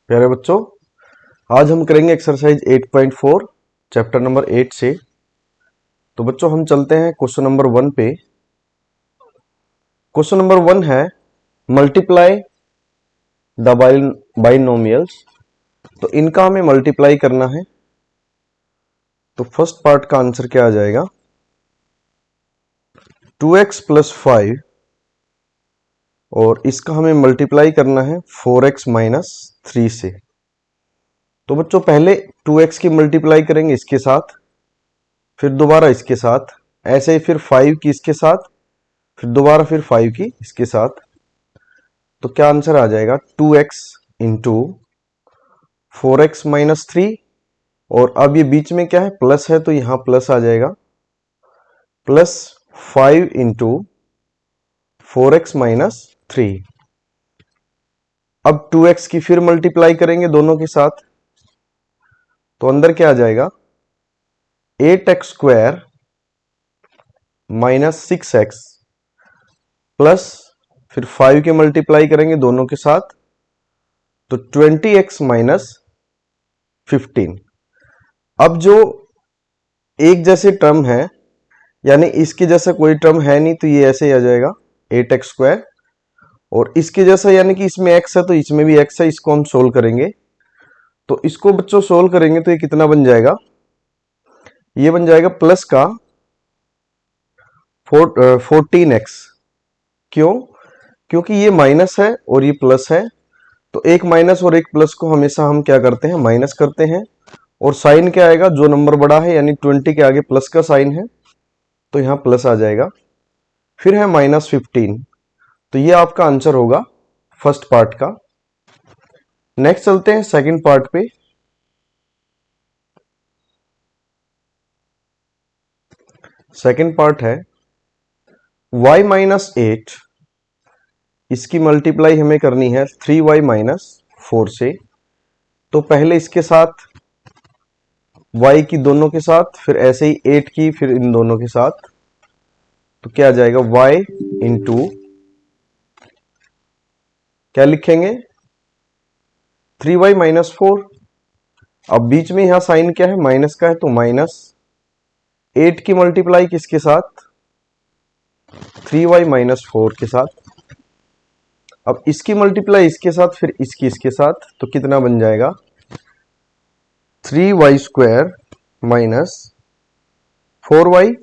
प्यारे बच्चों, आज हम करेंगे एक्सरसाइज 8.4 चैप्टर नंबर 8 से। तो बच्चों हम चलते हैं क्वेश्चन नंबर 1 पे। क्वेश्चन नंबर 1 है मल्टीप्लाई द बाइनोमियल्स। तो इनका हमें मल्टीप्लाई करना है। तो फर्स्ट पार्ट का आंसर क्या आ जाएगा? 2x प्लस 5 और इसका हमें मल्टीप्लाई करना है 4x माइनस 3 से। तो बच्चों पहले 2x की मल्टीप्लाई करेंगे इसके साथ, फिर दोबारा इसके साथ, ऐसे ही फिर 5 की इसके साथ, फिर दोबारा फिर 5 की इसके साथ। तो क्या आंसर आ जाएगा? 2x into 4x minus 3। और अब ये बीच में क्या है? प्लस है, तो यहां प्लस आ जाएगा, प्लस 5 इंटू 4x माइनस 3। अब 2x की फिर मल्टीप्लाई करेंगे दोनों के साथ। तो अंदर क्या आ जाएगा? 8x square minus 6x plus फिर 5 के मल्टीप्लाई करेंगे दोनों के साथ, तो 20x माइनस 15। अब जो एक जैसे टर्म है, यानी इसके जैसा कोई टर्म है नहीं, तो ये ऐसे ही आ जाएगा 8x स्क्वायर। और इसके जैसा यानी कि इसमें x है तो इसमें भी x है, इसको हम सोल्व करेंगे। तो इसको बच्चों सोल्व करेंगे तो ये कितना बन जाएगा? ये बन जाएगा प्लस का 14x। क्यों? क्योंकि ये माइनस है और ये प्लस है, तो एक माइनस और एक प्लस को हमेशा हम क्या करते हैं? माइनस करते हैं। और साइन क्या आएगा? जो नंबर बड़ा है यानी 20 के आगे प्लस का साइन है, तो यहां प्लस आ जाएगा। फिर है माइनस 15। तो ये आपका आंसर होगा फर्स्ट पार्ट का। नेक्स्ट चलते हैं सेकंड पार्ट पे। सेकंड पार्ट है y माइनस 8, इसकी मल्टीप्लाई हमें करनी है 3y माइनस 4 से। तो पहले इसके साथ y की दोनों के साथ, फिर ऐसे ही 8 की, फिर इन दोनों के साथ। तो क्या आ जाएगा? y इंटू क्या लिखेंगे? 3y minus 4। अब बीच में यहां साइन क्या है? माइनस का है, तो माइनस 8 की मल्टीप्लाई किसके साथ? 3y माइनस 4 के साथ। अब इसकी मल्टीप्लाई इसके साथ, फिर इसकी इसके साथ, तो कितना बन जाएगा? 3y square minus 4y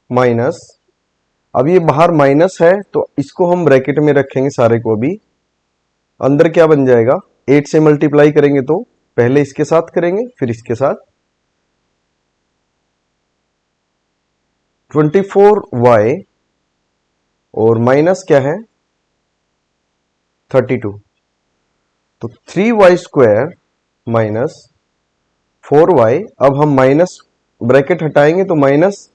minus, अब ये बाहर माइनस है तो इसको हम ब्रैकेट में रखेंगे सारे को। भी अंदर क्या बन जाएगा? 8 से मल्टीप्लाई करेंगे तो पहले इसके साथ करेंगे, फिर इसके साथ। 24y और माइनस क्या है? 32। तो 3y स्क्वायर माइनस 4y। अब हम माइनस ब्रैकेट हटाएंगे तो माइनस,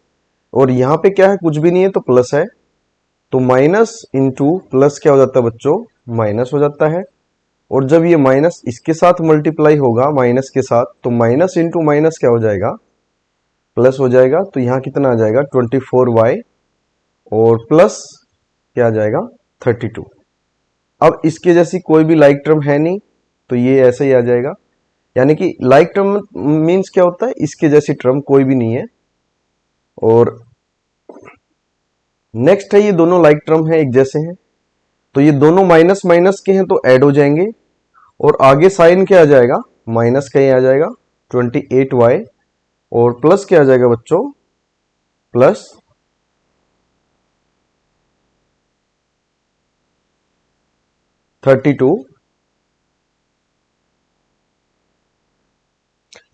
और यहां पे क्या है? कुछ भी नहीं है, तो प्लस है। तो माइनस इंटू प्लस क्या हो जाता है बच्चों? माइनस हो जाता है। और जब ये माइनस इसके साथ मल्टीप्लाई होगा माइनस के साथ, तो माइनस इंटू माइनस क्या हो जाएगा? प्लस हो जाएगा। तो यहां कितना आ जाएगा? 24y और प्लस क्या आ जाएगा? 32। अब इसके जैसी कोई भी लाइक टर्म है नहीं, तो ये ऐसे ही आ जाएगा। यानी कि लाइक टर्म मीन्स क्या होता है? इसके जैसी टर्म कोई भी नहीं है। और नेक्स्ट है, ये दोनों लाइक टर्म है, एक जैसे हैं, तो ये दोनों माइनस माइनस के हैं तो ऐड हो जाएंगे। और आगे साइन क्या आ जाएगा? माइनस का ही आ जाएगा, 28y। और प्लस क्या आ जाएगा बच्चों? प्लस 32।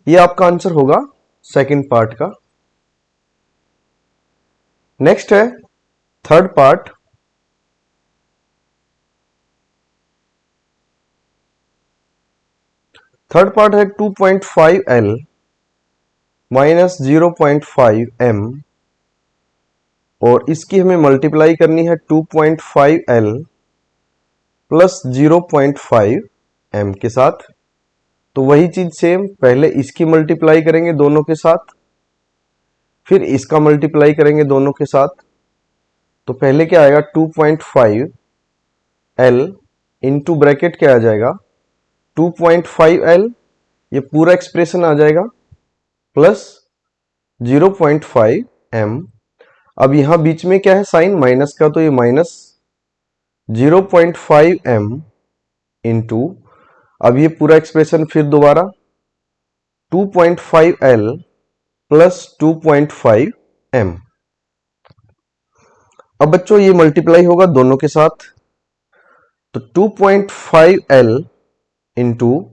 ये आपका आंसर होगा सेकंड पार्ट का। नेक्स्ट है थर्ड पार्ट। थर्ड पार्ट है 2.5l माइनस 0.5m और इसकी हमें मल्टीप्लाई करनी है 2.5l प्लस 0.5m के साथ। तो वही चीज सेम, पहले इसकी मल्टीप्लाई करेंगे दोनों के साथ, फिर इसका मल्टीप्लाई करेंगे दोनों के साथ। तो पहले क्या आएगा? 2.5l इंटू ब्रैकेट क्या आ जाएगा? 2.5L, ये पूरा एक्सप्रेशन आ जाएगा, प्लस 0.5M। अब यहां बीच में क्या है, साइन माइनस का, तो ये माइनस 0.5M इंटू, अब ये पूरा एक्सप्रेशन फिर दोबारा 2.5L प्लस 2.5M। अब बच्चों ये मल्टीप्लाई होगा दोनों के साथ, तो 2.5L इंटू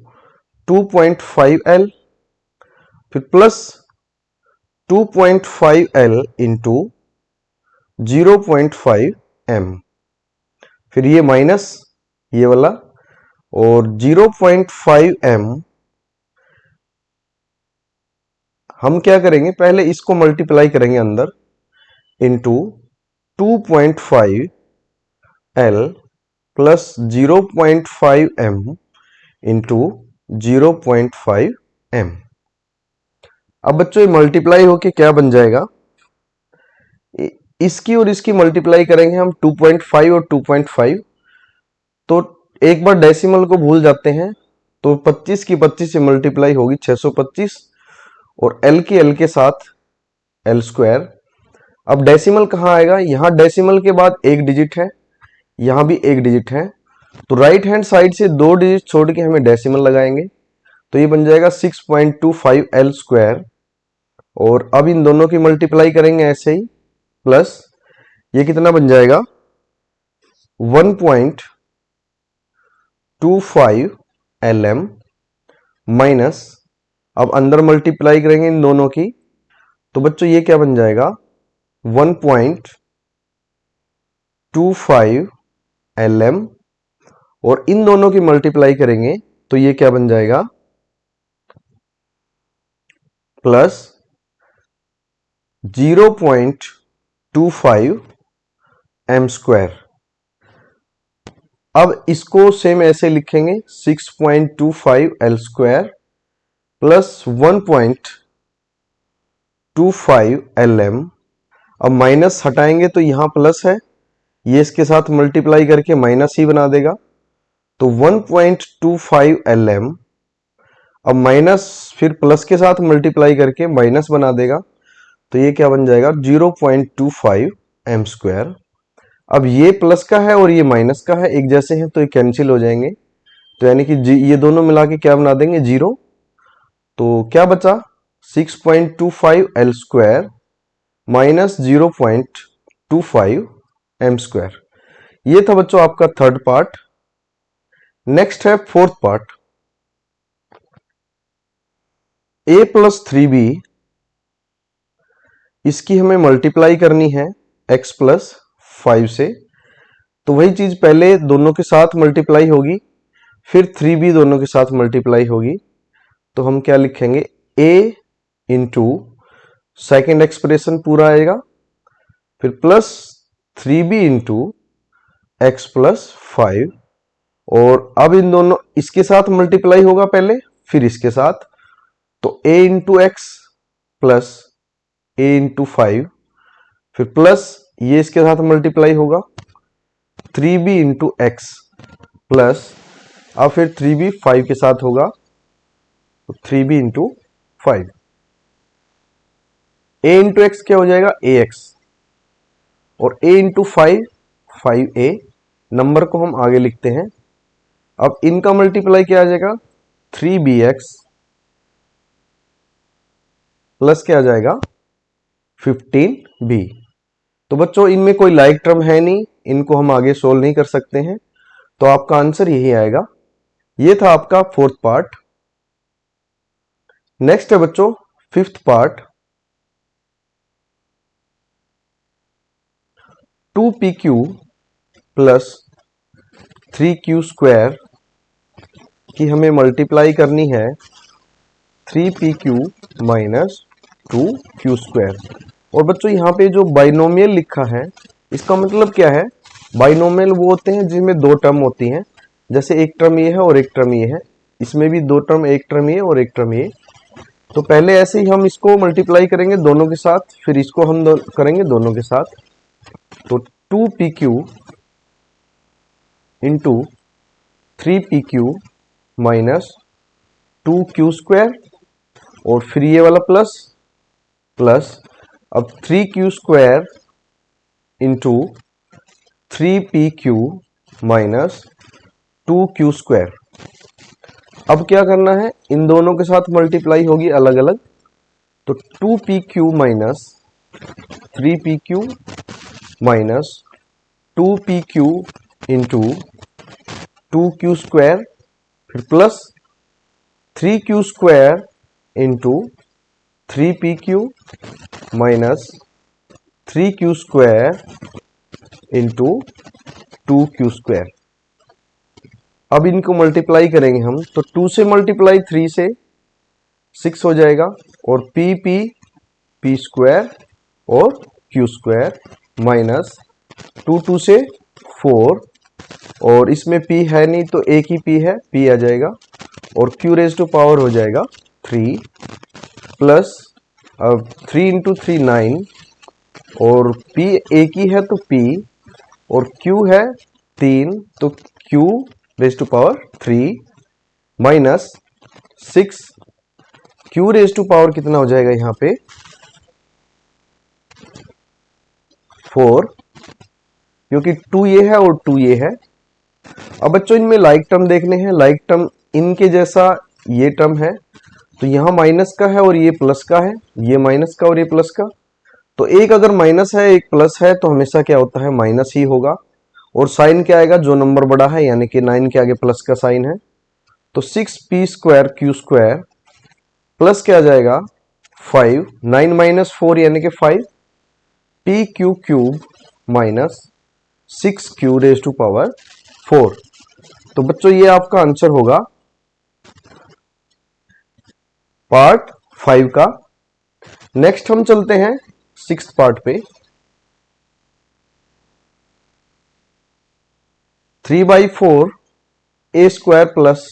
2.5L, फिर प्लस 2.5L इंटू 0.5M, फिर ये माइनस ये वाला, और 0.5M हम क्या करेंगे, पहले इसको मल्टीप्लाई करेंगे अंदर, into 2.5L plus 0.5M into 0.5M। अब बच्चों ये मल्टीप्लाई होके क्या बन जाएगा, इसकी और इसकी मल्टीप्लाई करेंगे हम 2.5 और 2.5, तो एक बार डेसिमल को भूल जाते हैं, तो 25 की 25 से मल्टीप्लाई होगी 625, और L की L के साथ L स्क्वायर। अब डेसिमल कहाँ आएगा, यहां डेसिमल के बाद एक डिजिट है, यहां भी एक डिजिट है, तो राइट हैंड साइड से दो डिजिट छोड़ के हमें डेसिमल लगाएंगे, तो ये बन जाएगा 6.25L स्क्वायर। और अब इन दोनों की मल्टीप्लाई करेंगे ऐसे ही, प्लस ये कितना बन जाएगा 1.25LM माइनस, अब अंदर मल्टीप्लाई करेंगे इन दोनों की, तो बच्चों ये क्या बन जाएगा 1.25LM, और इन दोनों की मल्टीप्लाई करेंगे तो ये क्या बन जाएगा प्लस 0.25M स्क्वायर। अब इसको सेम ऐसे लिखेंगे 6.25L स्क्वायर प्लस 1.25LM। अब माइनस हटाएंगे तो यहां प्लस है, ये इसके साथ मल्टीप्लाई करके माइनस ही बना देगा, तो 1.25LM, अब माइनस फिर प्लस के साथ मल्टीप्लाई करके माइनस बना देगा, तो ये क्या बन जाएगा 0.25M स्क्वायर। अब ये प्लस का है और ये माइनस का है, एक जैसे हैं तो ये कैंसिल हो जाएंगे, तो यानी कि ये दोनों मिला के क्या बना देंगे 0, तो क्या बचा 6.25L square minus 0.25M square. ये था बच्चों आपका थर्ड पार्ट। नेक्स्ट है fourth part, a plus 3b, इसकी हमें मल्टीप्लाई करनी है x प्लस 5 से, तो वही चीज पहले दोनों के साथ मल्टीप्लाई होगी, फिर 3b दोनों के साथ मल्टीप्लाई होगी, तो हम क्या लिखेंगे a इंटू सेकेंड एक्सप्रेशन पूरा आएगा, फिर plus 3b into x plus 5, और अब इन दोनों इसके साथ मल्टीप्लाई होगा पहले, फिर इसके साथ, तो a into x plus a into 5, फिर प्लस ये इसके साथ मल्टीप्लाई होगा 3b इंटू एक्स प्लस, अब फिर 3b 5 के साथ होगा, तो 3b into 5, a into x क्या हो जाएगा ax, और a इंटू 5 5a, नंबर को हम आगे लिखते हैं। अब इनका मल्टीप्लाई क्या आ जाएगा 3bx प्लस क्या आ जाएगा 15b। तो बच्चों इनमें कोई लाइक टर्म है नहीं, इनको हम आगे सोल्व नहीं कर सकते हैं, तो आपका आंसर यही आएगा। ये था आपका फोर्थ पार्ट। नेक्स्ट है बच्चों fifth part, 2pq plus 3q square की हमें मल्टीप्लाई करनी है 3pq माइनस 2q स्क्वायर। और बच्चों यहाँ पे जो बाइनोमियल लिखा है इसका मतलब क्या है, बाइनोमियल वो होते हैं जिनमें दो टर्म होती हैं, जैसे एक टर्म ये है और एक टर्म ये है, इसमें भी दो टर्म, एक टर्म ये और एक टर्म ये। तो पहले ऐसे ही हम इसको मल्टीप्लाई करेंगे दोनों के साथ, फिर इसको हम करेंगे दोनों के साथ, तो 2pq into 3pq minus 2q² और फिर ये वाला प्लस प्लस, अब 3q² into 3pq minus 2q²। अब क्या करना है, इन दोनों के साथ मल्टीप्लाई होगी अलग अलग, तो 2pq minus 3pq minus 2pq into 2q², फिर plus 3q² into 3pq minus 3q² into 2q²। अब इनको मल्टीप्लाई करेंगे हम, तो 2 से मल्टीप्लाई 3 से 6 हो जाएगा, और p² और q² माइनस 2 से 4, और इसमें p है नहीं तो एक ही p है, p आ जाएगा, और q रेज टू पावर हो जाएगा 3 प्लस, अब 3 इंटू 3 9, और p एक ही है तो p, और q है 3 तो q raise to power 3 minus 6, q raise to power कितना हो जाएगा यहाँ पे 4, क्योंकि 2 ये है और 2 ये है। अब बच्चों इनमें लाइक टर्म देखने हैं, लाइक टर्म इनके जैसा ये टर्म है, तो यहाँ माइनस का है और ये प्लस का है, ये माइनस का और ये प्लस का, तो एक अगर माइनस है एक प्लस है तो हमेशा क्या होता है माइनस ही होगा, और साइन क्या आएगा, जो नंबर बड़ा है यानी कि 9 के आगे प्लस का साइन है, तो 6p² q² प्लस क्या आ जाएगा 5, 9 माइनस 4 यानी कि 5, pq³ minus 6q raise to power 4। तो बच्चों ये आपका आंसर होगा पार्ट 5 का। नेक्स्ट हम चलते हैं 6th पार्ट पे। 3/4 a² प्लस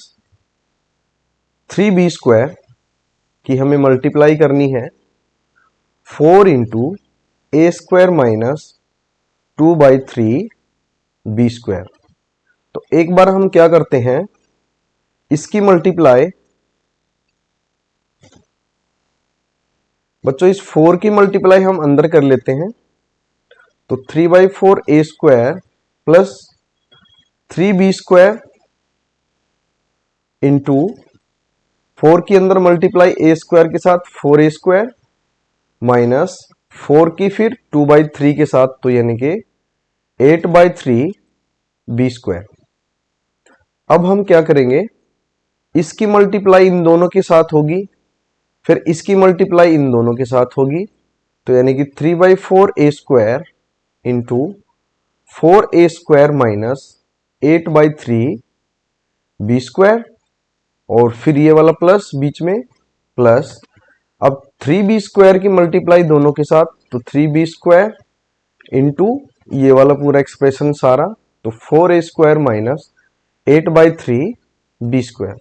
3b² की हमें मल्टीप्लाई करनी है 4 इंटू a² माइनस 2/3 b²। तो एक बार हम क्या करते हैं, इसकी मल्टीप्लाई, बच्चों इस 4 की मल्टीप्लाई हम अंदर कर लेते हैं, तो 3/4 a² प्लस 3b² इंटू 4 की अंदर मल्टीप्लाई a² के साथ 4a² माइनस 4 की फिर 2/3 के साथ, तो यानी कि 8/3 b²। अब हम क्या करेंगे, इसकी मल्टीप्लाई इन दोनों के साथ होगी, फिर इसकी मल्टीप्लाई इन दोनों के साथ होगी, तो यानी कि 3/4 a² into 4a² minus 8/3 b², और फिर ये वाला प्लस बीच में प्लस, अब 3b² की मल्टीप्लाई दोनों के साथ, तो 3b² इंटू ये वाला पूरा एक्सप्रेशन सारा, तो 4a² माइनस 8/3 b²।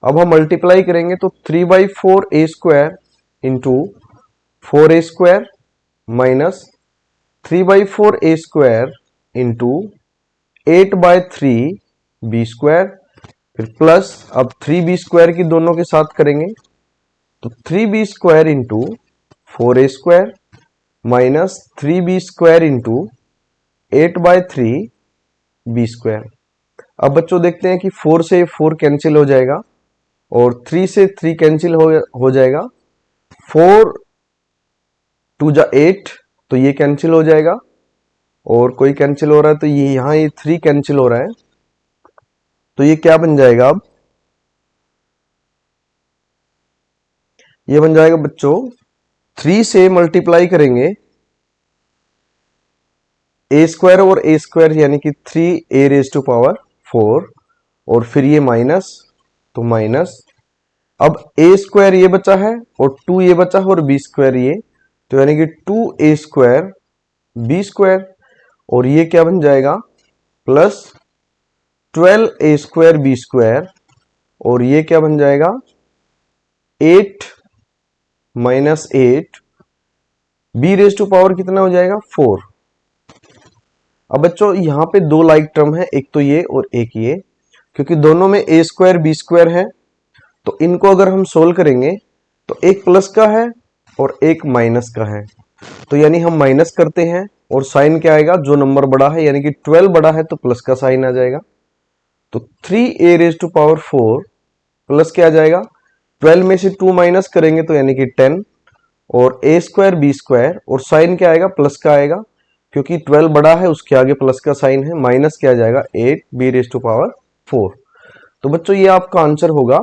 अब हम मल्टीप्लाई करेंगे तो 3/4 a² into 4a² minus 3/4 a² into 8/3 b², फिर प्लस, अब 3b² की दोनों के साथ करेंगे, तो 3b² into 4a² minus 3b² into 8/3 b²। अब बच्चों देखते हैं कि 4 से 4 कैंसिल हो जाएगा और 3 से 3 कैंसिल हो जाएगा, 4 2 जा 8, तो ये कैंसिल हो जाएगा, और कोई कैंसिल हो रहा है तो ये यहाँ ये 3 कैंसिल हो रहा है, तो ये क्या बन जाएगा, अब ये बन जाएगा बच्चों 3 से मल्टीप्लाई करेंगे a² और a² यानी कि 3a रेज टू पावर 4, और फिर ये माइनस, तो माइनस, अब a² ये बचा है और 2 ये बचा है और b² ये, तो यानी कि 2a² b², और ये क्या बन जाएगा प्लस 12a² b², और ये क्या बन जाएगा 8 minus 8 b raise to power कितना हो जाएगा 4। अब बच्चों यहाँ पे दो लाइक टर्म है, एक तो ये और एक ये, क्योंकि दोनों में ए स्क्वायर बी स्क्वायर है, तो इनको अगर हम सोल्व करेंगे तो एक प्लस का है और एक माइनस का है, तो यानी हम माइनस करते हैं और साइन क्या आएगा, जो नंबर बड़ा है यानी कि 12 बड़ा है तो प्लस का साइन आ जाएगा। तो 3a⁴ प्लस क्या आ जाएगा, 12 में से 2 माइनस करेंगे तो यानी कि 10 और a स्क्वायर बी स्क्वायर और साइन क्या आएगा, प्लस का आएगा, क्योंकि 12 बड़ा है उसके आगे प्लस का साइन है, माइनस क्या आ जाएगा 8b⁴। तो बच्चों ये आपका आंसर होगा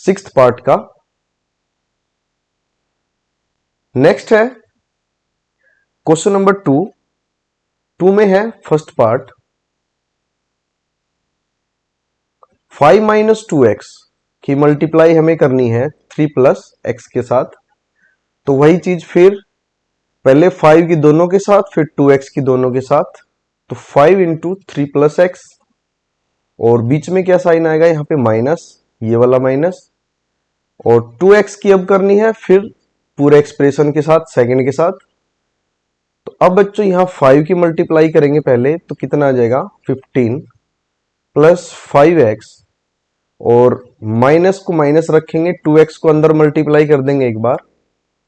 6th पार्ट का। नेक्स्ट है क्वेश्चन नंबर 2 में है फर्स्ट पार्ट, 5 - 2x की मल्टीप्लाई हमें करनी है 3 + x के साथ। तो वही चीज फिर पहले 5 की दोनों के साथ, फिर 2x की दोनों के साथ। तो 5 × 3 + x और बीच में क्या साइन आएगा, यहाँ पे माइनस, ये वाला माइनस, और 2x की अब करनी है फिर पूरे एक्सप्रेशन के साथ, सेकंड के साथ। तो अब बच्चों यहाँ 5 की मल्टीप्लाई करेंगे पहले, तो कितना आ जाएगा 15 + 5x और माइनस को माइनस रखेंगे, 2x को अंदर मल्टीप्लाई कर देंगे एक बार,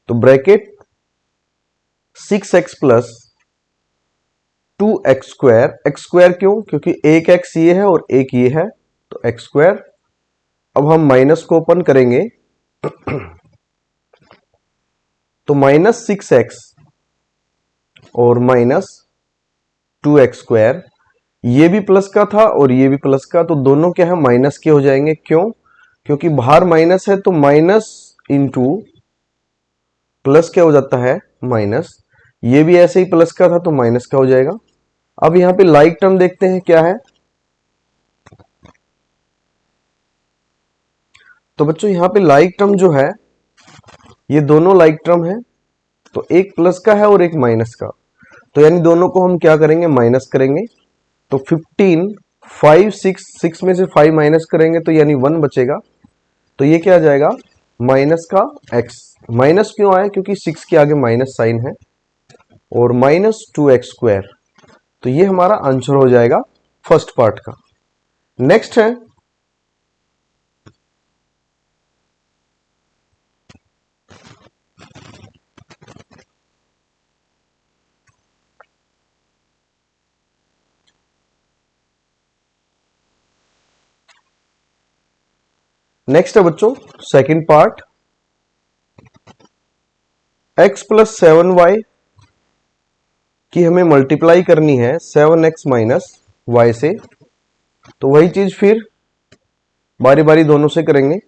तो ब्रैकेट 6x + 2x²। x² क्यों, क्योंकि एक x ये है और एक ये है, तो x²। अब हम माइनस को ओपन करेंगे तो -6x और -2x², ये भी प्लस का था और ये भी प्लस का, तो दोनों क्या है माइनस के हो जाएंगे। क्यों, क्योंकि बाहर माइनस है तो माइनस इंटू प्लस क्या हो जाता है माइनस, ये भी ऐसे ही प्लस का था तो माइनस का हो जाएगा। अब यहां पे लाइक टर्म देखते हैं क्या है। तो बच्चों यहां पे लाइक टर्म जो है, ये दोनों लाइक टर्म है, तो एक प्लस का है और एक माइनस का, तो यानी दोनों को हम क्या करेंगे माइनस करेंगे। तो 15 5 6 में से 5 माइनस करेंगे तो यानी 1 बचेगा, तो ये क्या आ जाएगा माइनस का x। माइनस क्यों आया, क्योंकि 6 के आगे माइनस साइन है, और -2x²। तो ये हमारा आंसर हो जाएगा फर्स्ट पार्ट का। नेक्स्ट है बच्चों सेकंड पार्ट, x + 7y की हमें मल्टीप्लाई करनी है 7x - y से। तो वही चीज फिर बारी बारी दोनों से करेंगे।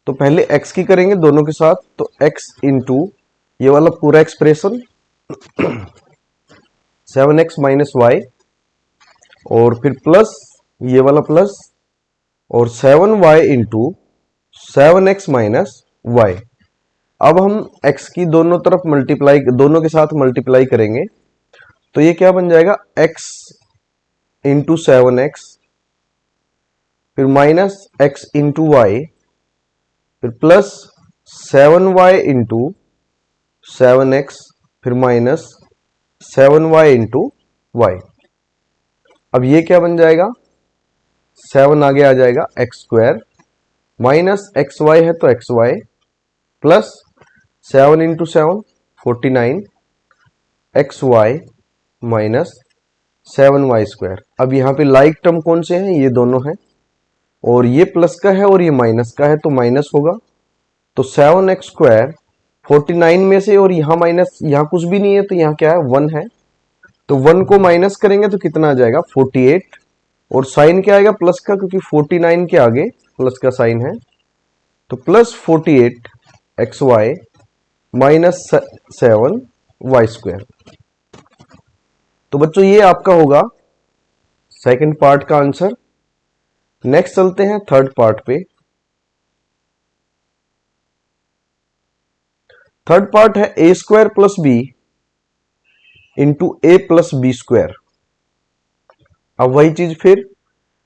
तो पहले x की करेंगे दोनों के साथ, तो x इंटू ये वाला पूरा एक्सप्रेशन 7x - y और फिर प्लस ये वाला प्लस और 7y इंटू 7x - y। अब हम x की दोनों तरफ मल्टीप्लाई, दोनों के साथ मल्टीप्लाई करेंगे, तो ये क्या बन जाएगा x इंटू 7x, फिर -x इंटू y, फिर प्लस 7y इंटू 7x, फिर -7y इंटू y। अब ये क्या बन जाएगा, 7 आगे आ जाएगा x² माइनस xy है तो xy plus 7 into 7 49 xy minus 7y²। अब यहाँ पे लाइक टर्म कौन से हैं, ये दोनों हैं, और ये प्लस का है और ये माइनस का है तो माइनस होगा। तो 7x² 49 में से, और यहाँ माइनस, यहाँ कुछ भी नहीं है तो यहाँ क्या है 1 है, तो 1 को माइनस करेंगे तो कितना आ जाएगा 48, और साइन क्या आएगा प्लस का, क्योंकि 49 के आगे प्लस का साइन है, तो प्लस 48 xy माइनस 7y²। तो बच्चों ये आपका होगा सेकंड पार्ट का आंसर। नेक्स्ट चलते हैं थर्ड पार्ट पे। थर्ड पार्ट है a² + b into a + b²। अब वही चीज फिर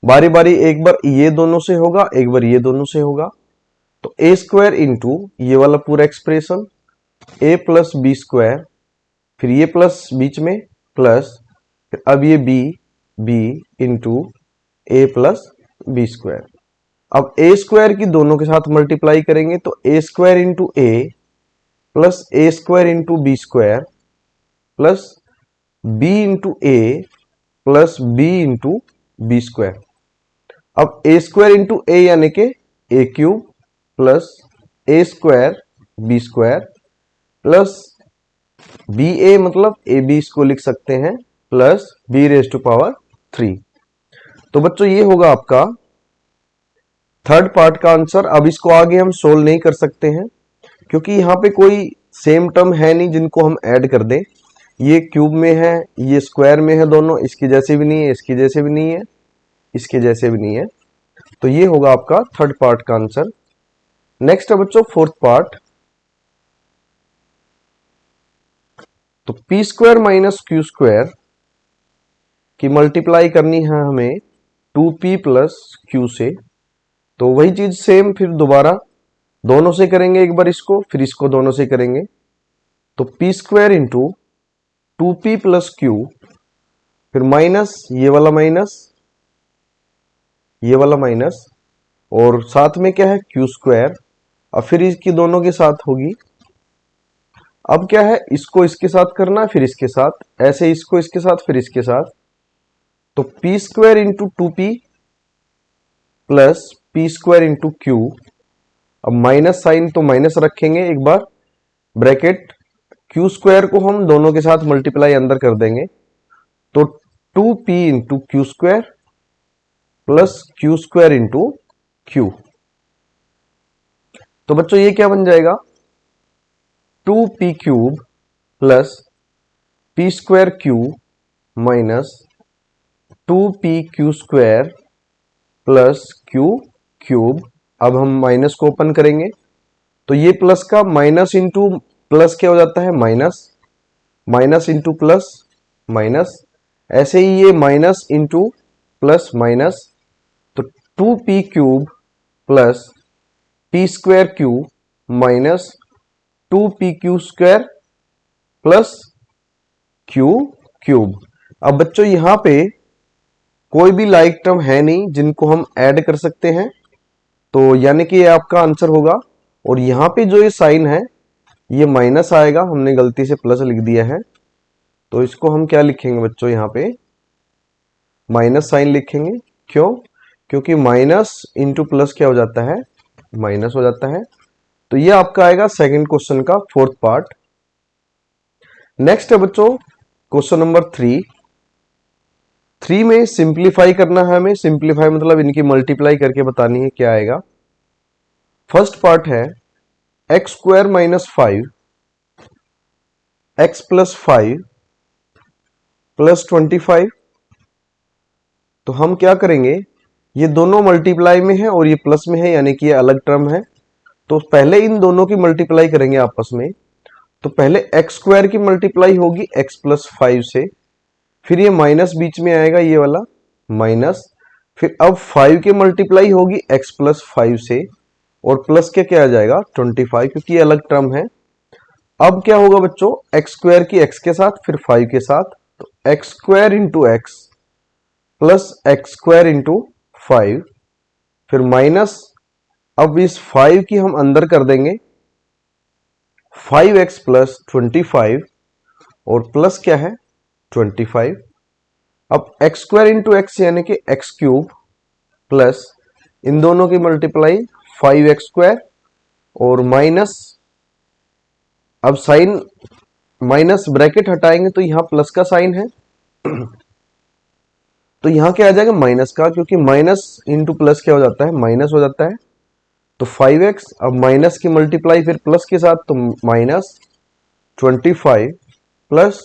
बारी बारी, एक बार ये दोनों से होगा, एक बार ये दोनों से होगा। तो a² इंटू ये वाला पूरा एक्सप्रेशन a + b², फिर ये प्लस बीच में प्लस, फिर अब ये b into a + b square. अब ए स्क्वायर की दोनों के साथ मल्टीप्लाई करेंगे तो a square into a plus a square into b square plus b into a plus b into b square. अब ए स्क्वायर इंटू ए यानी कि a cube plus a square b square plus b a मतलब a b, इसको लिख सकते हैं plus b raise to power 3। तो बच्चों ये होगा आपका थर्ड पार्ट का आंसर। अब इसको आगे हम सोल्व नहीं कर सकते हैं क्योंकि यहाँ पे कोई सेम टर्म है नहीं जिनको हम ऐड कर दें। ये क्यूब में है, ये स्क्वायर में है, दोनों इसके जैसे भी नहीं है, इसके जैसे भी नहीं है, इसके जैसे भी नहीं है। तो ये होगा आपका थर्ड पार्ट का आंसर। नेक्स्ट है बच्चों फोर्थ पार्ट। तो P square minus Q square की मल्टीप्लाई करनी है हमें 2p प्लस क्यू से। तो वही चीज सेम फिर दोबारा दोनों से करेंगे, एक बार इसको फिर इसको दोनों से करेंगे। तो P square into 2p plus Q, फिर माइनस ये वाला माइनस, ये वाला माइनस, और साथ में क्या है क्यू स्क्वायर। अब फिर इसकी दोनों के साथ होगी। अब क्या है, इसको इसके साथ करना है फिर इसके साथ, ऐसे इसको इसके साथ फिर इसके साथ। तो P square into 2p plus P square into Q. अब माइनस साइन तो माइनस रखेंगे एक बार, ब्रैकेट क्यू स्क्वायर को हम दोनों के साथ मल्टीप्लाई अंदर कर देंगे। तो 2p into Q square plus Q square into Q. तो बच्चों ये क्या बन जाएगा, 2p cube plus P square Q minus 2p Q square plus Q cube. अब हम माइनस को ओपन करेंगे तो ये प्लस का माइनस इंटू प्लस क्या हो जाता है, minus, minus into plus minus, ऐसे ही ये माइनस इंटू प्लस माइनस। तो 2p cube plus P square cube minus 2p Q square plus Q cube. अब बच्चों यहां पे कोई भी लाइक टर्म है नहीं जिनको हम ऐड कर सकते हैं, तो यानी कि ये आपका आंसर होगा। और यहां पे जो ये साइन है ये माइनस आएगा, हमने गलती से प्लस लिख दिया है। तो इसको हम क्या लिखेंगे बच्चों, यहाँ पे माइनस साइन लिखेंगे। क्यों, क्योंकि माइनस इंटू प्लस क्या हो जाता है, माइनस हो जाता है। तो ये आपका आएगा सेकंड क्वेश्चन का फोर्थ पार्ट। नेक्स्ट है बच्चों क्वेश्चन नंबर 3 में सिंप्लीफाई करना है हमें। सिंप्लीफाई मतलब इनकी मल्टीप्लाई करके बतानी है क्या आएगा। फर्स्ट पार्ट है x square minus 5 x plus 5 plus 25। तो हम क्या करेंगे, ये दोनों मल्टीप्लाई में है और ये प्लस में है, यानी कि ये अलग टर्म है। तो पहले इन दोनों की मल्टीप्लाई करेंगे आपस में। तो पहले एक्स स्क्वायर की मल्टीप्लाई होगी एक्स प्लस 5 से, फिर ये माइनस बीच में आएगा ये वाला माइनस, फिर अब 5 की मल्टीप्लाई होगी एक्स प्लस 5 से, और प्लस के क्या आ जाएगा 25, क्योंकि ये अलग टर्म है। अब क्या होगा बच्चों, एक्स स्क्वायर की एक्स के साथ फिर 5 के साथ, तो x square into x plus x square into 5, फिर माइनस, अब इस 5 की हम अंदर कर देंगे 5x प्लस 25, और प्लस क्या है 25। अब एक्स स्क्वायर इंटू एक्स यानी कि एक्स क्यूब प्लस इन दोनों की मल्टीप्लाई 5x स्क्वायर और माइनस, अब साइन माइनस ब्रैकेट हटाएंगे तो यहां प्लस का साइन है तो यहां क्या आ जाएगा माइनस का, क्योंकि माइनस इंटू प्लस क्या हो जाता है, माइनस हो जाता है। तो 5x, अब माइनस की मल्टीप्लाई फिर प्लस के साथ, तो माइनस 25 प्लस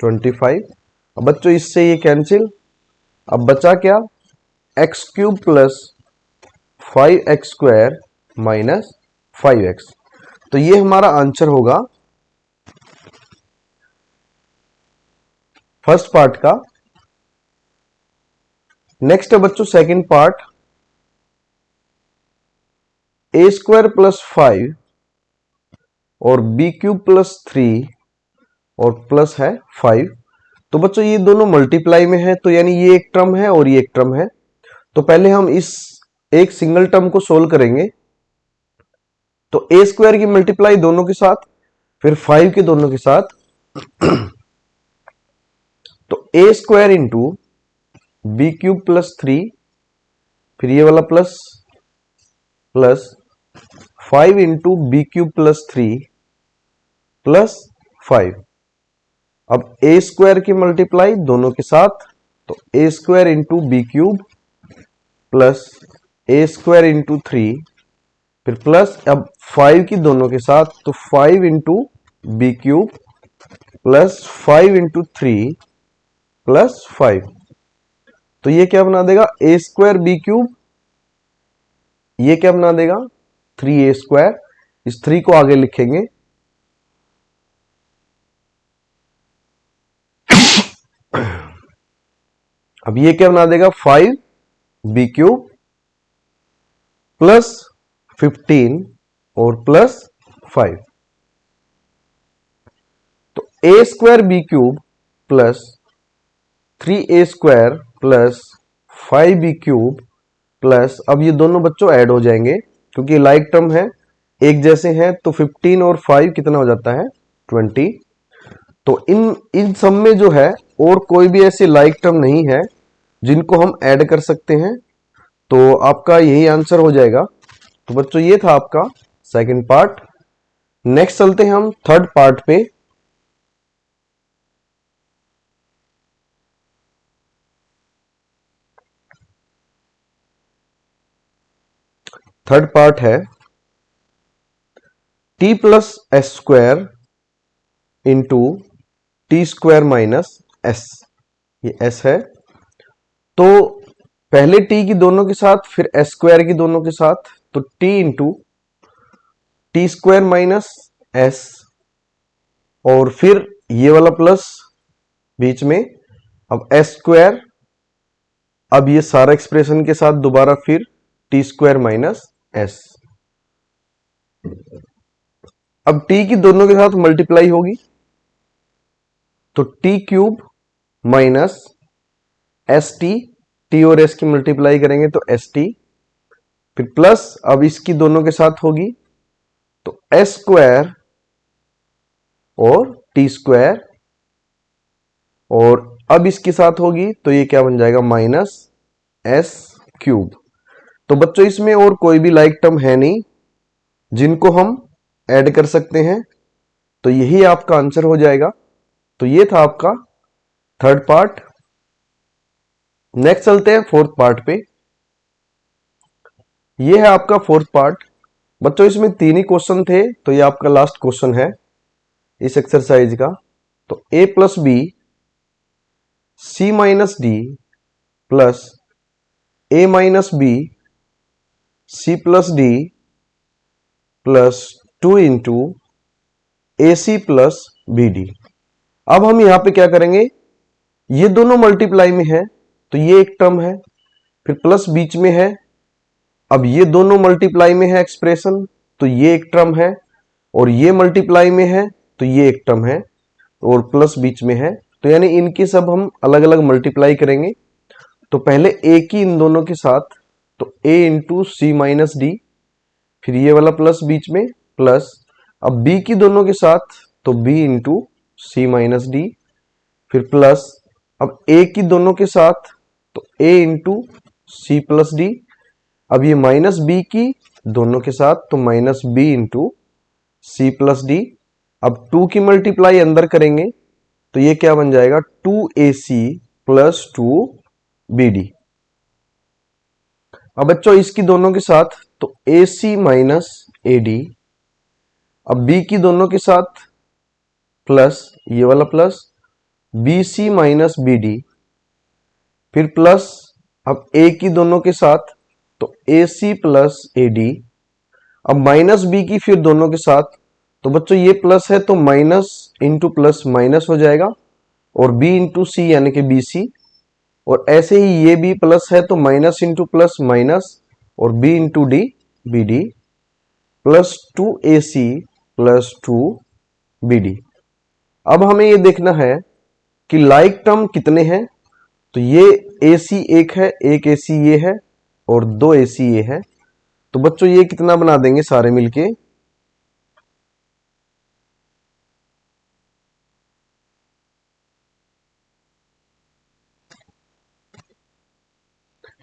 25। अब बच्चों इससे ये कैंसिल, अब बचा क्या, x cube plus 5x square minus 5x। तो ये हमारा आंसर होगा फर्स्ट पार्ट का। नेक्स्ट है बच्चों सेकंड पार्ट, ए स्क्वायर प्लस 5 और बी क्यूब प्लस 3 और प्लस है 5। तो बच्चों ये दोनों मल्टीप्लाई में है, तो यानी ये एक टर्म है और ये एक टर्म है। तो पहले हम इस एक सिंगल टर्म को सोल्व करेंगे। तो ए स्क्वायर की मल्टीप्लाई दोनों के साथ, फिर 5 के दोनों के साथ। तो a square into b cube plus 3, फिर ये वाला plus 5 into b cube plus 3 plus 5। अब ए स्क्वायर की मल्टीप्लाई दोनों के साथ, तो a square into b cube plus a square into 3, फिर प्लस अब 5 की दोनों के साथ, तो 5 into b cube plus 5 into 3 plus 5। तो ये क्या बना देगा, ए स्क्वायर बी क्यूब, ये क्या बना देगा 3a स्क्वायर। इस 3 को आगे लिखेंगे। अब ये क्या बना देगा 5b क्यूब प्लस 15 और प्लस 5। तो a square b cube plus 3a square plus 5b cube plus, अब ये दोनों बच्चों ऐड हो जाएंगे क्योंकि लाइक टर्म है, एक जैसे हैं। तो 15 और 5 कितना हो जाता है 20। तो इन सब में जो है और कोई भी ऐसे लाइक टर्म नहीं है जिनको हम ऐड कर सकते हैं। तो आपका यही आंसर हो जाएगा। तो बच्चों ये था आपका सेकंड पार्ट। नेक्स्ट चलते हैं हम थर्ड पार्ट पे। थर्ड पार्ट है t plus S square into T square minus S. ये s है, तो पहले t की दोनों के साथ, फिर s स्क्वायर की दोनों के साथ, तो t into T square minus S, और फिर ये वाला प्लस बीच में। अब s स्क्वायर, अब ये सारा एक्सप्रेशन के साथ दोबारा फिर टी स्क्वायर माइनस एस। अब t की दोनों के साथ मल्टीप्लाई होगी, तो T cube minus S T और एस की मल्टीप्लाई करेंगे तो एस टी, फिर प्लस अब इसकी दोनों के साथ होगी तो एस स्क्वायर और टी स्क्वायर, और अब इसके साथ होगी तो ये क्या बन जाएगा माइनस एस क्यूब। तो बच्चों इसमें और कोई भी लाइक टर्म है नहीं जिनको हम ऐड कर सकते हैं, तो यही आपका आंसर हो जाएगा। तो ये था आपका थर्ड पार्ट। नेक्स्ट चलते हैं फोर्थ पार्ट पे। ये है आपका फोर्थ पार्ट। बच्चों इसमें 3 ही क्वेश्चन थे, तो ये आपका लास्ट क्वेश्चन है इस एक्सरसाइज का। तो a plus b c minus d plus a minus b c plus d plus 2 into a c plus b d. अब हम यहां पे क्या करेंगे, ये दोनों मल्टीप्लाई में है तो ये एक टर्म है, फिर प्लस बीच में है। अब ये दोनों मल्टीप्लाई में है एक्सप्रेशन, तो ये एक टर्म है, और ये मल्टीप्लाई में है तो ये एक टर्म है, और प्लस बीच में है। तो यानी इनकी सब हम अलग अलग मल्टीप्लाई करेंगे। तो पहले a की इन दोनों के साथ, तो a into c minus d, फिर ये वाला प्लस बीच में प्लस, अब b की दोनों के साथ तो b into c minus d, फिर प्लस अब a की दोनों के साथ तो a into c plus d, अब ये माइनस b की दोनों के साथ तो minus b into c plus d. अब 2 की मल्टीप्लाई अंदर करेंगे तो ये क्या बन जाएगा 2ac प्लस 2bd। अब बच्चों इसकी दोनों के साथ तो ac माइनस ad, अब b की दोनों के साथ प्लस ये वाला प्लस bc माइनस bd, फिर प्लस अब a की दोनों के साथ तो ac प्लस ad, अब माइनस b की फिर दोनों के साथ, तो बच्चों ये प्लस है तो माइनस इंटू प्लस माइनस हो जाएगा, और b इंटू सी यानी कि bc, और ऐसे ही ये भी प्लस है तो माइनस इंटू प्लस माइनस, और b into D bd plus 2ac plus 2bd। अब हमें ये देखना है कि लाइक टर्म कितने हैं। तो ये ac एक है, एक ac ये है, और 2ac ये है। तो बच्चों ये कितना बना देंगे सारे मिलके,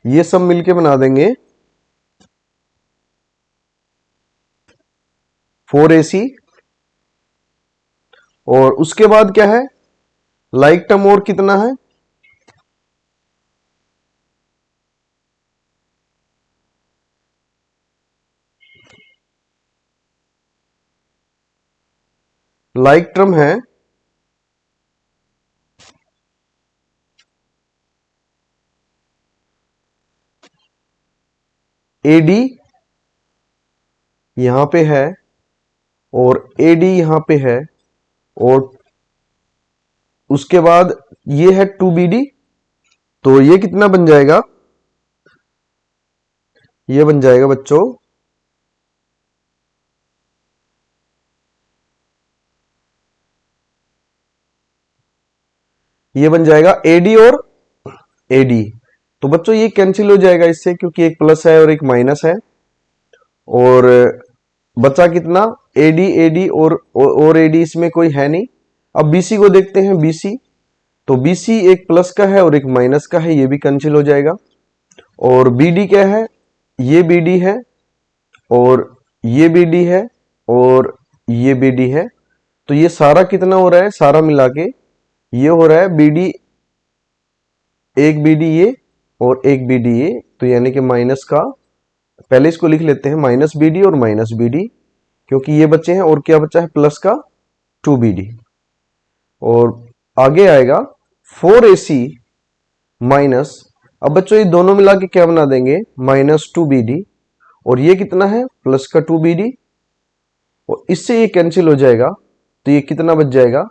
ये सब मिलके बना देंगे 4ac। और उसके बाद क्या है, लाइक टर्म और कितना है, लाइक टर्म है AD यहां पे है और AD यहां पे है, और उसके बाद ये है 2BD। तो ये कितना बन जाएगा, ये बन जाएगा बच्चों ये बन जाएगा AD और AD। तो बच्चों ये कैंसिल हो जाएगा इससे, क्योंकि एक प्लस है और एक माइनस है। और बचा कितना, AD और AD इसमें कोई है नहीं। अब BC को देखते हैं, BC तो BC एक प्लस का है और एक माइनस का है, ये भी कैंसिल हो जाएगा। और BD क्या है, ये BD है और ये BD है और ये BD है। तो ये सारा कितना हो रहा है, सारा मिला के ये हो रहा है BD, एक BD ये और एक BD ये। तो यानी कि माइनस का, पहले इसको लिख लेते हैं माइनस BD और माइनस BD, क्योंकि ये बचे हैं। और क्या बचा है, प्लस का 2BD। और आगे आएगा 4AC माइनस, अब बच्चों ये दोनों मिला के क्या बना देंगे, -2BD। और ये कितना है, प्लस का 2BD, और इससे ये कैंसिल हो जाएगा। तो ये कितना बच जाएगा,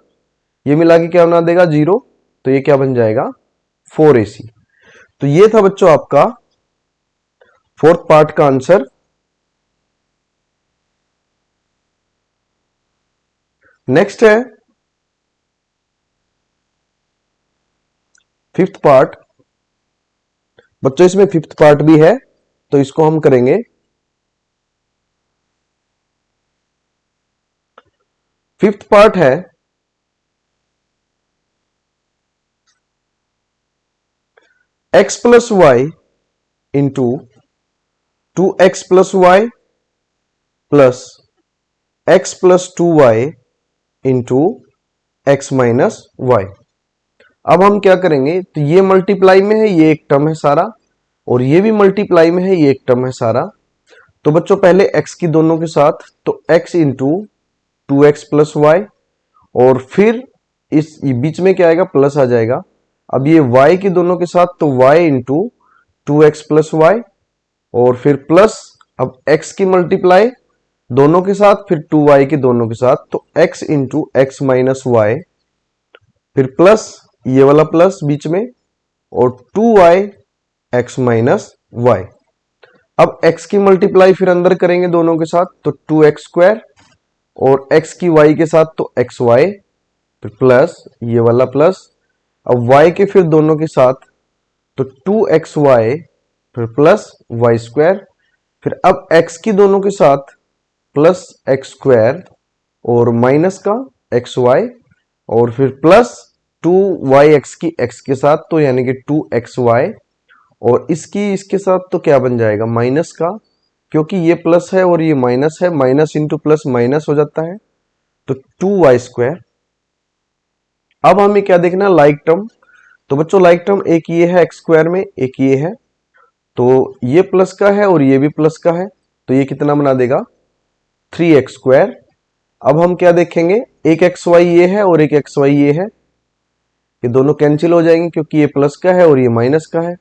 ये मिला के क्या बना देगा, 0। तो ये क्या बन जाएगा, 4AC। तो ये था बच्चों आपका फोर्थ पार्ट का आंसर। नेक्स्ट है फिफ्थ पार्ट। बच्चों इसमें फिफ्थ पार्ट भी है, तो इसको हम करेंगे। फिफ्थ पार्ट है x plus y into 2x plus y plus x plus 2y into x minus y. अब हम क्या करेंगे, तो ये मल्टीप्लाई में है, ये एक टर्म है सारा, और ये भी मल्टीप्लाई में है, ये एक टर्म है सारा। तो बच्चों पहले x की दोनों के साथ, तो x into 2x plus Y, और फिर इस बीच में क्या आएगा, प्लस आ जाएगा। अब ये y की दोनों के साथ, तो y into 2x plus Y, और फिर प्लस, अब x की मल्टीप्लाई दोनों के साथ, फिर 2y के दोनों के साथ, तो x into x minus y, फिर प्लस ये वाला प्लस बीच में, और 2y एक्स माइनस वाई। अब x की मल्टीप्लाई फिर अंदर करेंगे दोनों के साथ, तो 2x स्क्वायर, और x की y के साथ तो xy, फिर प्लस ये वाला प्लस। अब y के फिर दोनों के साथ, तो 2xy, फिर प्लस y स्क्वायर, फिर अब x की दोनों के साथ प्लस एक्स स्क्वायर और माइनस का xy, और फिर प्लस 2yx की x के साथ, तो यानी कि 2xy, और इसकी इसके साथ तो क्या बन जाएगा, माइनस का, क्योंकि ये प्लस है और ये माइनस है, माइनस इंटू प्लस माइनस हो जाता है, तो 2y स्क्वायर। अब हमें क्या देखना है, लाइक टर्म। तो बच्चों लाइक टर्म एक ये है एक्स स्क्वायर में, एक ये है, तो ये प्लस का है और ये भी प्लस का है, तो ये कितना बना देगा, 3x स्क्वायर। अब हम क्या देखेंगे, एक xy ये है और एक xy ये है, ये दोनों कैंसिल हो जाएंगे क्योंकि ये प्लस का है और ये माइनस का है।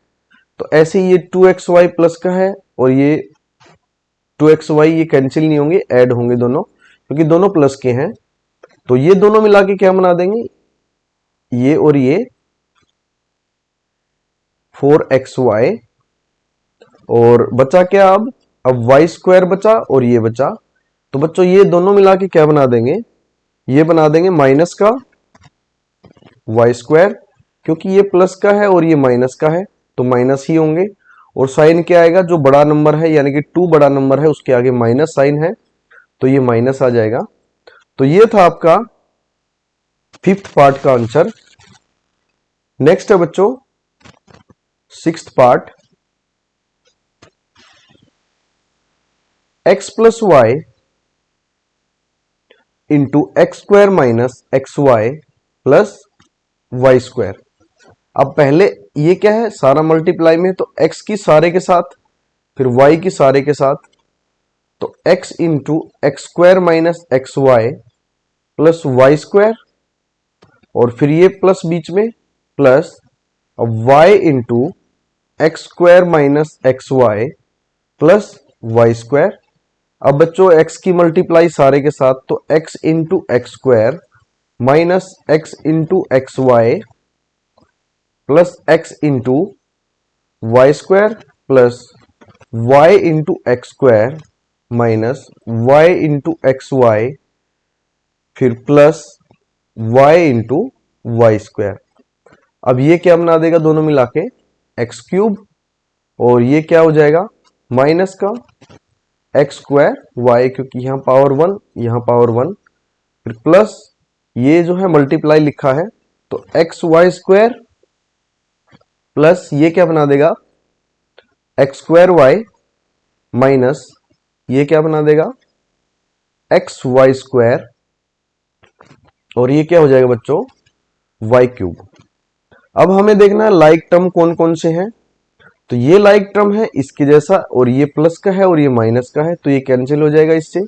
तो ऐसे ये 2xy प्लस का है और ये 2xy, ये कैंसिल नहीं होंगे, ऐड होंगे दोनों, क्योंकि दोनों प्लस के हैं। तो ये दोनों मिला के क्या बना देंगे, ये और ये 4xy, और बचा क्या, अब y स्क्वायर बचा और ये बचा। तो बच्चों ये दोनों मिला के क्या बना देंगे, ये बना देंगे माइनस का y स्क्वायर, क्योंकि ये प्लस का है और ये माइनस का है, तो माइनस ही होंगे। और साइन क्या आएगा, जो बड़ा नंबर है यानी कि 2 बड़ा नंबर है उसके आगे माइनस साइन है, तो ये माइनस आ जाएगा। तो ये था आपका 5th पार्ट का आंसर। नेक्स्ट है बच्चों 6th part. x plus y into x square minus x y plus y square. अब पहले ये क्या है, सारा मल्टीप्लाई में, तो x की सारे के साथ, फिर y की सारे के साथ, तो x into x square minus x y plus y square, और फिर ये प्लस बीच में प्लस, अब y into x square minus x y plus y square. अब बच्चों x की मल्टीप्लाई सारे के साथ, तो x into x square minus x into x y plus x into y square plus y into x square minus y into x y फिर plus y into y square. अब ये क्या बना देगा दोनों मिला के, एक्स क्यूब, और ये क्या हो जाएगा माइनस का एक्स स्क्वायर वाई, क्योंकि यहां पावर 1 यहां पावर 1, फिर प्लस ये जो है मल्टीप्लाई लिखा है, तो एक्स वाई स्क्वायर प्लस ये क्या बना देगा एक्स स्क्वायर वाई माइनस ये क्या बना देगा एक्स वाई स्क्वायर, और ये क्या हो जाएगा बच्चों वाई क्यूब। अब हमें देखना है लाइक टर्म कौन कौन से हैं, तो ये लाइक टर्म है इसके जैसा, और ये प्लस का है और ये माइनस का है, तो ये कैंसिल हो जाएगा इससे,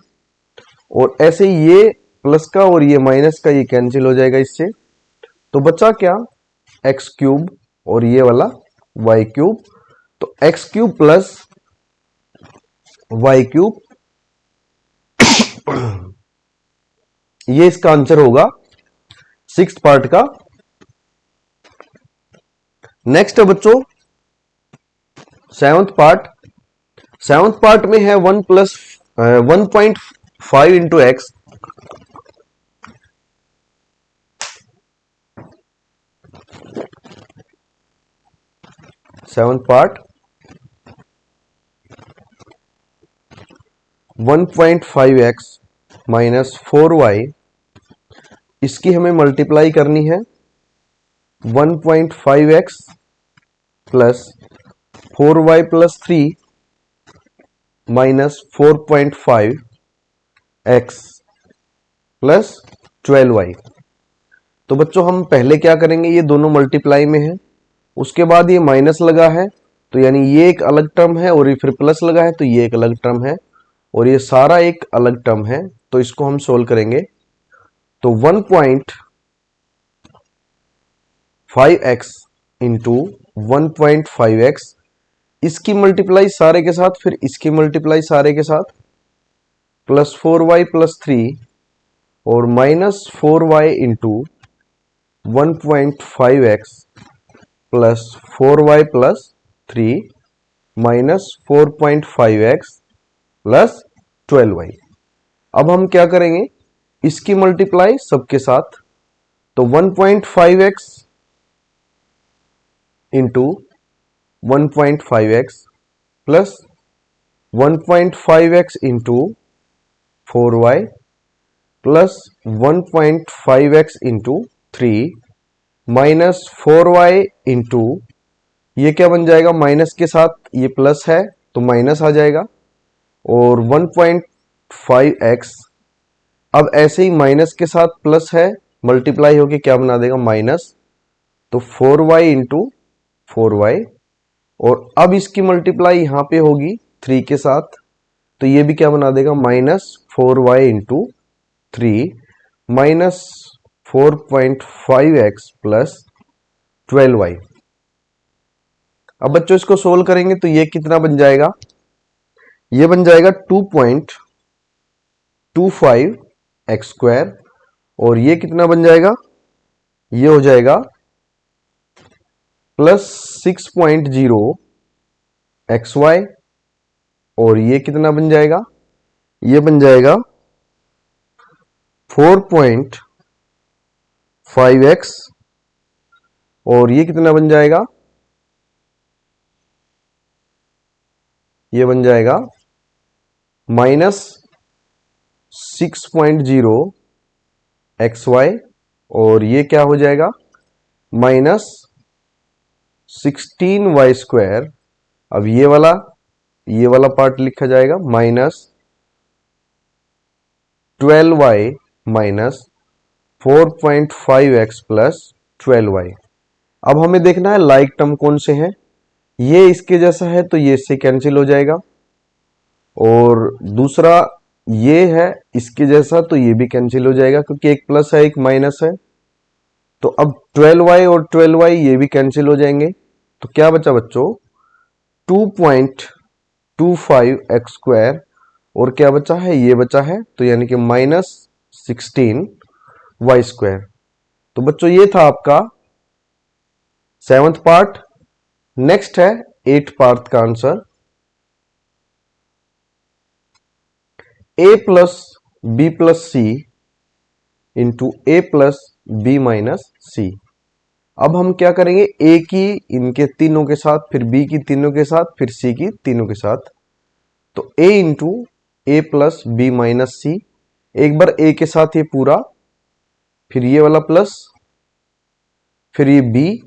और ऐसे ही ये प्लस का और ये माइनस का ये कैंसिल हो जाएगा इससे। तो बचा क्या एक्स क्यूब और ये वाला वाई क्यूब, तो x cube plus y cube, ये इसका आंसर होगा 6th पार्ट का। नेक्स्ट है बच्चों 7th पार्ट। 7th पार्ट में है 1 plus 1.5 into x, seventh part 1.5x minus 4y, इसकी हमें मल्टीप्लाई करनी है 1.5x plus 4y plus 3 minus 4.5x plus 12y। तो बच्चों हम पहले क्या करेंगे, ये दोनों मल्टीप्लाई में है, उसके बाद ये माइनस लगा है तो यानी ये एक अलग टर्म है, और ये फिर प्लस लगा है तो ये एक अलग टर्म है, और ये सारा एक अलग टर्म है, तो इसको हम सोल्व करेंगे। तो 1.5x इंटू 1.5x, इसकी मल्टीप्लाई सारे के साथ फिर इसकी मल्टीप्लाई सारे के साथ, प्लस 4y प्लस 3 और minus 4y into 1.5x plus 4y plus 3 minus 4.5x plus 12y। अब हम क्या करेंगे, इसकी मल्टीप्लाई सबके साथ, तो 1.5x into 1.5x plus 1.5x into 4y plus 1.5x into 3 minus 4y into ये क्या बन जाएगा, माइनस के साथ ये प्लस है तो माइनस आ जाएगा, और 1.5x, अब ऐसे ही माइनस के साथ प्लस है मल्टीप्लाई होके क्या बना देगा माइनस, तो 4y इंटू 4y, और अब इसकी मल्टीप्लाई यहां पे होगी 3 के साथ, तो ये भी क्या बना देगा minus 4y into 3 minus 4.5x plus 12y। अब बच्चों इसको सोल्व करेंगे तो ये कितना बन जाएगा, ये बन जाएगा 2.25 एक्स स्क्वायर, और ये कितना बन जाएगा, ये हो जाएगा प्लस 6.0 एक्स वाई, और ये कितना बन जाएगा, ये बन जाएगा 4.5x, और ये कितना बन जाएगा ये बन जाएगा -6.0 XY, और ये क्या हो जाएगा -16y²। अब ये वाला पार्ट लिखा जाएगा -12y minus 4.5x plus 12y। अब हमें देखना है लाइक टर्म कौन से हैं। ये इसके जैसा है तो ये इससे कैंसिल हो जाएगा, और दूसरा ये है इसके जैसा तो ये भी कैंसिल हो जाएगा, क्योंकि एक प्लस है एक माइनस है। तो अब 12y और 12y ये भी कैंसिल हो जाएंगे, तो क्या बचा बच्चों 2.25x², और क्या बचा है ये बचा है, तो यानी कि -16y²। तो बच्चों ये था आपका 7th पार्ट। नेक्स्ट है 8th पार्ट का answer. a plus b plus c into a plus b minus c. अब हम क्या करेंगे, a की इनके तीनों के साथ, फिर b की तीनों के साथ, फिर c की तीनों के साथ। तो a into a plus b minus c, एक बार a के साथ ये पूरा, फिर ये वाला प्लस, फिर ये b,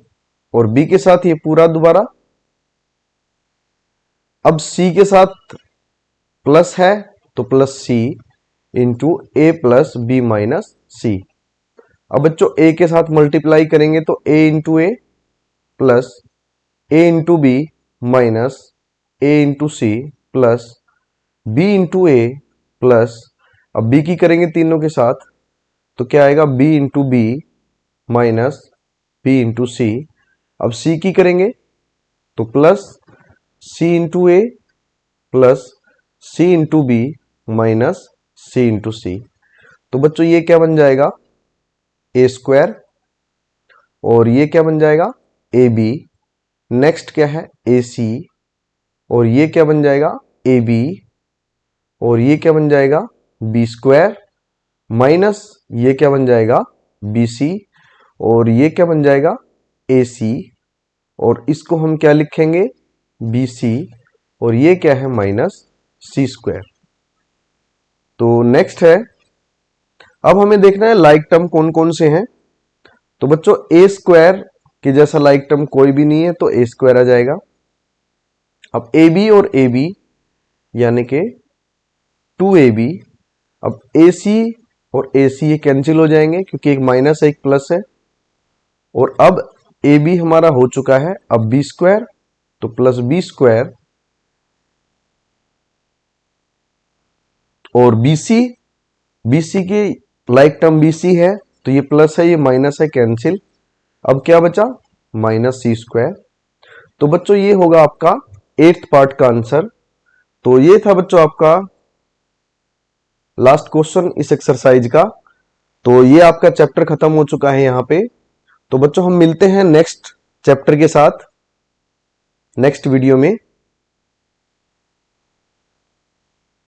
और b के साथ ये पूरा दोबारा। अब c के साथ प्लस है तो plus c into a plus b minus c. अब बच्चों a के साथ मल्टीप्लाई करेंगे तो a into a plus a into b minus a into c plus b into a plus, अब b की करेंगे तीनों के साथ तो क्या आएगा b into b minus b into c. अब c की करेंगे तो plus c into a plus c into b minus c into c. तो बच्चों ये क्या बन जाएगा a², और ये क्या बन जाएगा ab। नेक्स्ट क्या है ac, और ये क्या बन जाएगा ab, और ये क्या बन जाएगा b², माइनस ये क्या बन जाएगा bc, और ये क्या बन जाएगा ac, और इसको हम क्या लिखेंगे bc, और ये क्या है माइनस c²। तो नेक्स्ट है, अब हमें देखना है लाइक टर्म कौन कौन से हैं। तो बच्चों a² के जैसा लाइक टर्म कोई भी नहीं है तो a² आ जाएगा। अब ab और ab यानी कि 2ab, अब ac और ac ये कैंसिल हो जाएंगे क्योंकि एक माइनस है एक प्लस है, और अब ab हमारा हो चुका है, अब b² तो प्लस b², और bc की लाइक टर्म bc है तो ये प्लस है ये माइनस है कैंसिल। अब क्या बचा माइनस c²। तो बच्चों ये होगा आपका 8th पार्ट का आंसर। तो ये था बच्चों आपका लास्ट क्वेश्चन इस एक्सरसाइज का। तो ये आपका चैप्टर खत्म हो चुका है यहाँ पे। तो बच्चों हम मिलते हैं नेक्स्ट चैप्टर के साथ नेक्स्ट वीडियो में।